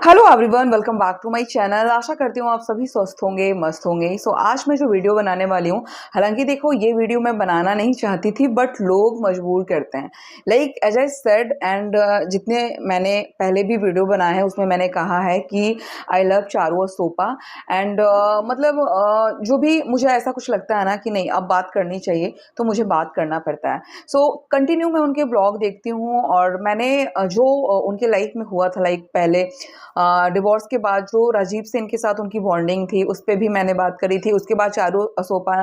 Hello everyone, welcome back to my channel. आशा करती हूँ आप सभी स्वस्थ होंगे, मस्त होंगे। आज मैं जो वीडियो बनाने वाली हूँ, हालांकि देखो ये वीडियो मैं बनाना नहीं चाहती थी, बट लोग मजबूर करते हैं। Like as I said and जितने मैंने पहले भी वीडियो बनाए हैं उसमें मैंने कहा है कि आई लव चारू और सोपा एंड जो भी मुझे ऐसा कुछ लगता है ना कि नहीं अब बात करनी चाहिए तो मुझे बात करना पड़ता है। सो कंटिन्यू मैं उनके ब्लॉग देखती हूँ और मैंने जो उनके लाइफ में हुआ था, लाइक पहले डिवोर्स के बाद जो राजीव सेन के साथ उनकी बॉन्डिंग थी उस पर भी मैंने बात करी थी। उसके बाद चारू सोपा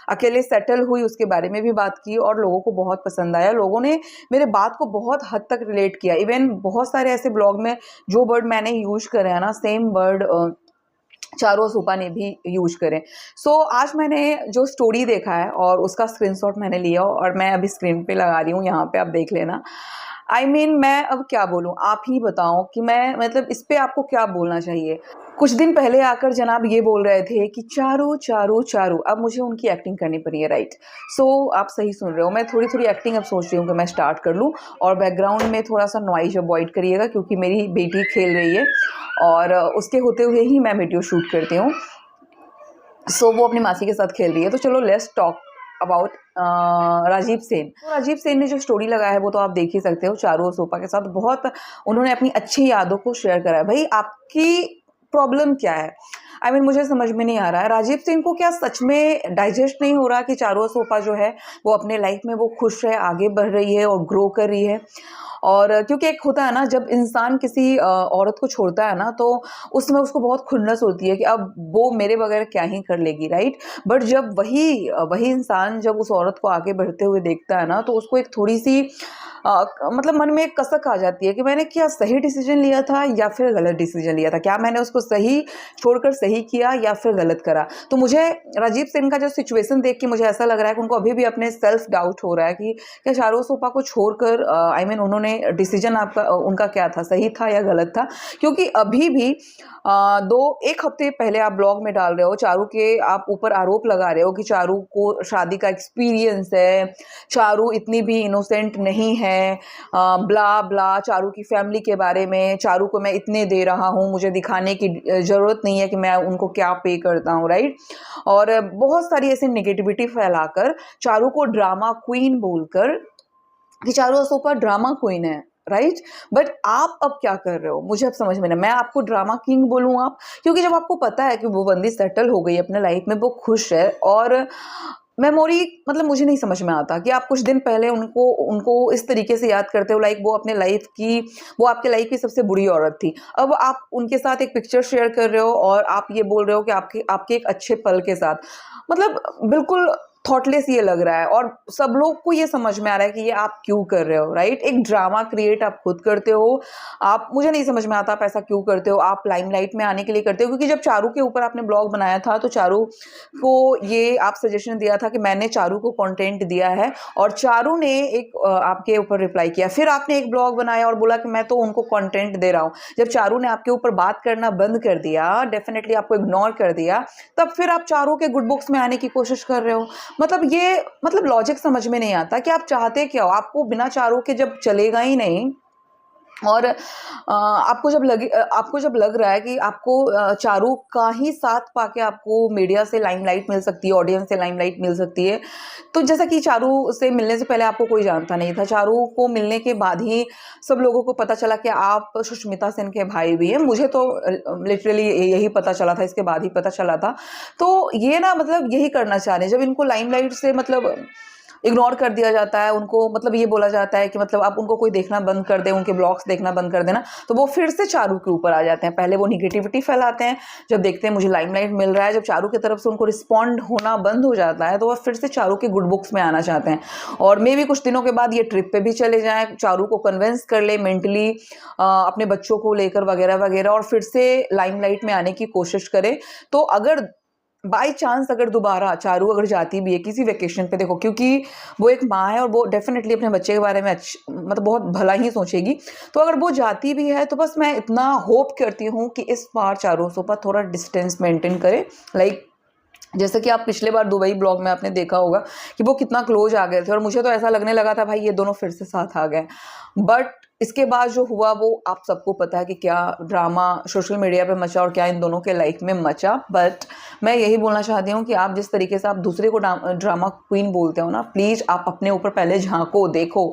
अकेले सेटल हुई, उसके बारे में भी बात की और लोगों को बहुत पसंद आया। लोगों ने मेरे बात को बहुत हद तक रिलेट किया। इवन बहुत सारे ऐसे ब्लॉग में जो वर्ड मैंने यूज करे हैं ना, सेम वर्ड चारू सोपा ने भी यूज करें। आज मैंने जो स्टोरी देखा है और उसका स्क्रीनशॉट मैंने लिया और मैं अभी स्क्रीन पे लगा रही हूँ, यहाँ पे आप देख लेना। मैं अब क्या बोलूँ, आप ही बताओ कि मैं मतलब इस पे आपको क्या बोलना चाहिए। कुछ दिन पहले आकर जनाब ये बोल रहे थे कि चारू चारू चारू, अब मुझे उनकी एक्टिंग करनी पड़ी है, राइट। आप सही सुन रहे हो। मैं थोड़ी थोड़ी एक्टिंग अब सोच रही हूँ कि मैं स्टार्ट कर लूँ और बैकग्राउंड में थोड़ा सा नॉइज अवॉइड करिएगा क्योंकि मेरी बेटी खेल रही है और उसके होते हुए ही मैं वीडियो शूट करती हूँ। वो अपनी मासी के साथ खेल रही है। तो चलो let's talk about Rajiv Sen. तो राजीव सेन ने जो स्टोरी लगाया है वो तो आप देख ही सकते हो। चारू और सोपा के साथ बहुत उन्होंने अपनी अच्छी यादों को शेयर करा है। भाई आपकी प्रॉब्लम क्या है? मुझे समझ में नहीं आ रहा है, राजीव सेन को क्या सच में डाइजेस्ट नहीं हो रहा कि चारू और सोपा जो है वो अपने लाइफ में वो खुश है, आगे बढ़ रही है और ग्रो कर रही है। और क्योंकि एक होता है ना, जब इंसान किसी औरत को छोड़ता है ना तो उसमें उसको बहुत खुन्नस होती है कि अब वो मेरे बगैर क्या ही कर लेगी, राइट। बट जब वही इंसान जब उस औरत को आगे बढ़ते हुए देखता है ना तो उसको एक थोड़ी सी मतलब मन में एक कसक आ जाती है कि मैंने क्या सही डिसीजन लिया था या फिर गलत डिसीजन लिया था, क्या मैंने उसको सही छोड़कर सही किया या फिर गलत करा। तो मुझे राजीव सेन का जो सिचुएशन देख के मुझे ऐसा लग रहा है कि उनको अभी भी अपने सेल्फ डाउट हो रहा है कि क्या चारू सोपा को छोड़कर उन्होंने डिसीजन आपका उनका क्या था, सही था या गलत था। क्योंकि अभी भी एक हफ्ते पहले आप ब्लॉग में डाल रहे हो, चारू के आप ऊपर आरोप लगा रहे हो कि चारू को शादी का एक्सपीरियंस है, चारू इतनी भी इनोसेंट नहीं है, ब्ला ब्ला, चारू की फैमिली के बारे में, चारू को मैं इतने दे रहा हूँ, मुझे दिखाने की जरूरत नहीं है कि मैं उनको क्या पे करता हूँ, राइट। और बहुत सारी ऐसी नेगेटिविटी फैलाकर चारू को ड्रामा क्वीन बोलकर कि चारू और सोपा ड्रामा क्वीन है, राइट। बट आप अब क्या कर रहे हो मुझे अब समझ में नहीं। मैं आपको ड्रामा किंग बोलूँ आप, क्योंकि जब आपको पता है कि वो बंदी सेटल हो गई अपने लाइफ में, वो खुश है और मेमोरी मतलब मुझे नहीं समझ में आता कि आप कुछ दिन पहले उनको उनको इस तरीके से याद करते हो लाइक वो अपने लाइफ की, वो आपके लाइफ की सबसे बुरी औरत थी। अब आप उनके साथ एक पिक्चर शेयर कर रहे हो और आप ये बोल रहे हो कि आपके आपके एक अच्छे पल के साथ, मतलब बिल्कुल थॉटलेस ये लग रहा है। और सब लोग को ये समझ में आ रहा है कि ये आप क्यों कर रहे हो, राइट। एक ड्रामा क्रिएट आप खुद करते हो। आप, मुझे नहीं समझ में आता आप ऐसा क्यों करते हो। आप लाइमलाइट में आने के लिए करते हो, क्योंकि जब चारू के ऊपर आपने ब्लॉग बनाया था तो चारू को ये आप सजेशन दिया था कि मैंने चारू को कंटेंट दिया है और चारू ने एक आपके ऊपर रिप्लाई किया। फिर आपने एक ब्लॉग बनाया और बोला कि मैं तो उनको कंटेंट दे रहा हूँ। जब चारू ने आपके ऊपर बात करना बंद कर दिया, डेफिनेटली आपको इग्नोर कर दिया, तब फिर आप चारू के गुड बुक्स में आने की कोशिश कर रहे हो। मतलब लॉजिक समझ में नहीं आता कि आप चाहते क्या हो। आपको बिना चारू के जब चलेगा ही नहीं और आपको जब लग रहा है कि आपको चारू का ही साथ पाके आपको मीडिया से लाइमलाइट मिल सकती है, ऑडियंस से लाइमलाइट मिल सकती है। तो जैसा कि चारू से मिलने से पहले आपको कोई जानता नहीं था, चारू को मिलने के बाद ही सब लोगों को पता चला कि आप सुष्मिता सेन के भाई भी हैं। मुझे तो लिटरली यही पता चला था, इसके बाद ही पता चला था। तो ये ना मतलब यही करना चाह रहे हैं, जब इनको लाइमलाइट से मतलब इग्नोर कर दिया जाता है, उनको मतलब ये बोला जाता है कि मतलब आप उनको कोई देखना बंद कर दे, उनके ब्लॉग्स देखना बंद कर देना, तो वो फिर से चारू के ऊपर आ जाते हैं। पहले वो निगेटिविटी फैलाते हैं, जब देखते हैं मुझे लाइमलाइट मिल रहा है, जब चारू की तरफ से उनको रिस्पॉन्ड होना बंद हो जाता है तो वो फिर से चारू के गुड बुक्स में आना चाहते हैं। और मे भी कुछ दिनों के बाद ये ट्रिप पे भी चले जाएं, चारू को कन्विंस कर ले मेंटली, अपने बच्चों को लेकर वगैरह वगैरह, और फिर से लाइमलाइट में आने की कोशिश करें। तो अगर बाई चांस अगर दोबारा चारू अगर जाती भी है किसी वेकेशन पे, देखो क्योंकि वो एक माँ है और वो डेफिनेटली अपने बच्चे के बारे में मतलब बहुत भला ही सोचेगी। तो अगर वो जाती भी है तो बस मैं इतना होप करती हूँ कि इस बार चारू सोपा थोड़ा डिस्टेंस मेंटेन करे। लाइक जैसे कि आप पिछले बार दुबई ब्लॉग में आपने देखा होगा कि वो कितना क्लोज आ गए थे और मुझे तो ऐसा लगने लगा था भाई ये दोनों फिर से साथ आ गए। बट इसके बाद जो हुआ वो आप सबको पता है कि क्या ड्रामा सोशल मीडिया पे मचा और क्या इन दोनों के लाइफ में मचा। बट मैं यही बोलना चाहती हूँ कि आप जिस तरीके से आप दूसरे को ड्रामा क्वीन बोलते हो ना, प्लीज़ आप अपने ऊपर पहले झांको, देखो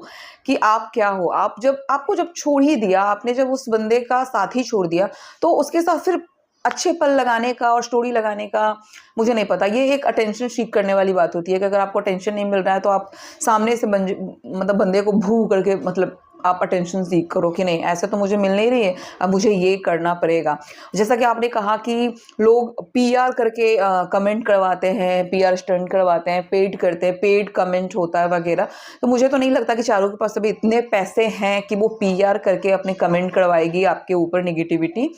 कि आप क्या हो। आपको जब छोड़ ही दिया, आपने जब उस बंदे का साथ ही छोड़ दिया, तो उसके साथ फिर अच्छे पल लगाने का और स्टोरी लगाने का मुझे नहीं पता। ये एक अटेंशन सीक करने वाली बात होती है कि अगर आपको अटेंशन नहीं मिल रहा है तो आप सामने से मतलब बंदे को भू करके मतलब आप अटेंशन सीख करो कि नहीं, ऐसे तो मुझे मिल नहीं रही है, अब मुझे ये करना पड़ेगा। जैसा कि आपने कहा कि लोग पीआर करके कमेंट करवाते हैं, पीआर स्टंट करवाते हैं, पेड करते हैं, पेड कमेंट होता है वगैरह। तो मुझे तो नहीं लगता कि चारों के पास अभी इतने पैसे हैं कि वो पीआर करके अपने कमेंट करवाएगी आपके ऊपर नेगेटिविटी।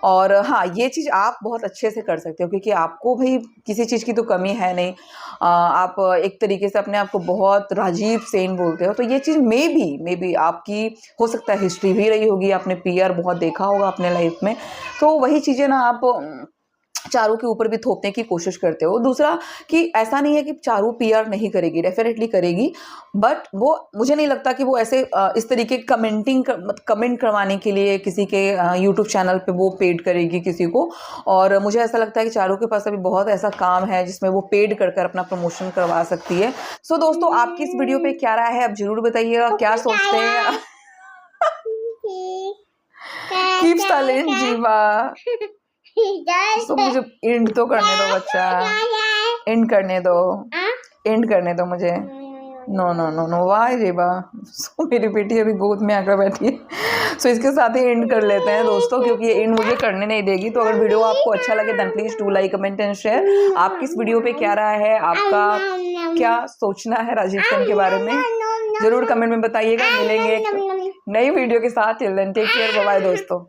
और हाँ, ये चीज़ आप बहुत अच्छे से कर सकते हो क्योंकि आपको भाई किसी चीज़ की तो कमी है नहीं। आप एक तरीके से अपने आप को बहुत राजीव सेन बोलते हो, तो ये चीज़ मे बी आपकी हो सकता है हिस्ट्री भी रही होगी, आपने पीआर बहुत देखा होगा अपने लाइफ में। तो वही चीज़ें ना आप चारों के ऊपर भी थोपने की कोशिश करते हो। दूसरा कि ऐसा नहीं है कि चारों पीआर नहीं करेगी, डेफिनेटली करेगी, बट वो मुझे नहीं लगता कि वो ऐसे इस तरीके कमेंट करवाने के लिए किसी के यूट्यूब चैनल पे वो पेड करेगी किसी को। और मुझे ऐसा लगता है कि चारों के पास अभी बहुत ऐसा काम है जिसमें वो पेड कर अपना प्रमोशन करवा सकती है। सो दोस्तों, आपकी इस वीडियो पे क्या राय है, आप जरूर बताइएगा, क्या सोचते हैं। कीप साइलेंट जीवा। तो मुझे एंड तो करने दो बच्चा, एंड करने दो, एंड करने दो मुझे। नो नो नो नो, वाह जीवा। सो मेरी बेटी अभी गोद में आकर बैठी है। सो इसके साथ ही एंड कर लेते हैं दोस्तों, क्योंकि ये एंड मुझे करने नहीं देगी। तो अगर वीडियो आपको अच्छा लगे then please do like, comment and share. आपकी इस वीडियो पे क्या राय है, आपका क्या सोचना है राजीव खान के बारे में, जरूर कमेंट में बताइएगा। मिलेंगे एक नई वीडियो के साथ। Till then take care, bye bye दोस्तों।